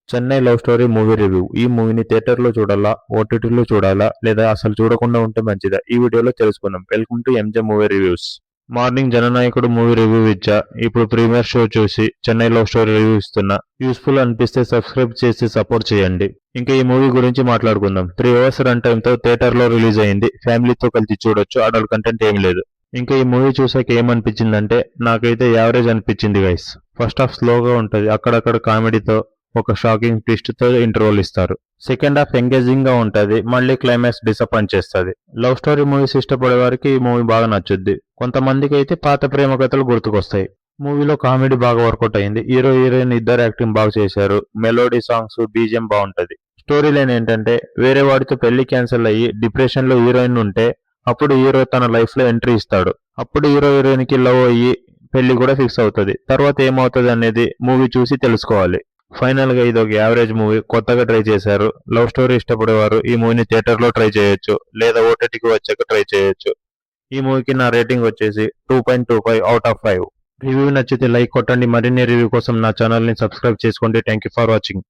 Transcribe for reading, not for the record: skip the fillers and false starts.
Chennai love story movie review. ఈ మూవీని థియేటర్‌లో చూడాలా? ఓటీటీలో చూడాలా? లేదా అసలు చూడకుండా ఉంటే మంచిదా? ఈ వీడియోలో తెలుసుకుందాం. Welcome to MJ movie reviews. Morning Jananayakudu movie review ఇచ్చా. ఇప్పుడు ప్రీమియర్ షో చూసి చెన్నై లవ్ స్టోరీ రివ్యూ ఇస్తున్నా. యూస్ఫుల్ అనిపిస్తే సబ్స్క్రైబ్ చేసి సపోర్ట్ చేయండి. ఇంకా ఈ మూవీ గురించి మాట్లాడుకుందాం. 3 అవర్స్ రన్ టైమ్‌తో థియేటర్‌లో రిలీజ్ అయింది. ఫ్యామిలీతో కలిసి చూడొచ్చు. అడల్ట్ కంటెంట్ ఏమీ లేదు. ఇంకా ఈ మూవీ చూసాక ఏమనిపించిందంటే నాకైతే యావరేజ్ అనిపించింది గైస్. ఫస్ట్ హాఫ్ స్లోగా ఉంటుంది. అక్కడక్కడ కామెడీతో ఒక షాకింగ్ ట్విస్ట్ తో ఇంటర్వల్ ఇస్తారు. సెకండ్ హాఫ్ ఎంగేజింగ్ గా ఉంటది. మళ్ళీ క్లైమాక్స్ డిసప్పాయింట్ చేస్తుంది. లవ్ స్టోరీ మూవీస్ ఇష్టపడే వారికి ఈ మూవీ బాగా నచ్చుద్ది. కొంతమందికి అయితే పాత ప్రేమ కథలు గుర్తుకొస్తాయి. మూవీలో కామెడీ బాగా వర్కౌట్ అయింది. హీరో హీరోయిన్ ఇద్దరు యాక్టింగ్ బాగా చేశారు. మెలోడీ సాంగ్స్ బీజిఎం బాగుంటది. స్టోరీ లైన్ ఏంటంటే వేరే వాడితో పెళ్లి క్యాన్సిల్ అయ్యి డిప్రెషన్ లో హీరోయిన్ ఉంటే అప్పుడు హీరో తన లైఫ్ లో ఎంట్రీ ఇస్తాడు. అప్పుడు హీరో హీరోయిన్ కి లవ్ అయ్యి పెళ్లి కూడా ఫిక్స్ అవుతుంది. తర్వాత ఏమవుతుంది అనేది మూవీ చూసి తెలుసుకోవాలి. ఫైనల్ గా ఇది ఒక యావరేజ్ మూవీ. కొత్తగా ట్రై చేశారు. లవ్ స్టోరీ ఇష్టపడేవారు ఈ మూవీని థియేటర్ లో ట్రై చేయొచ్చు, లేదా ఓటీటీకి వచ్చాక ట్రై చేయొచ్చు. ఈ మూవీకి నా రేటింగ్ వచ్చేసి 2.25 అవుట్ ఆఫ్ 5. రివ్యూ నచ్చితే లైక్ కొట్టండి. మరిన్ని రివ్యూ కోసం నా ఛానల్ ని సబ్స్క్రైబ్ చేసుకోండి. Thank you for watching.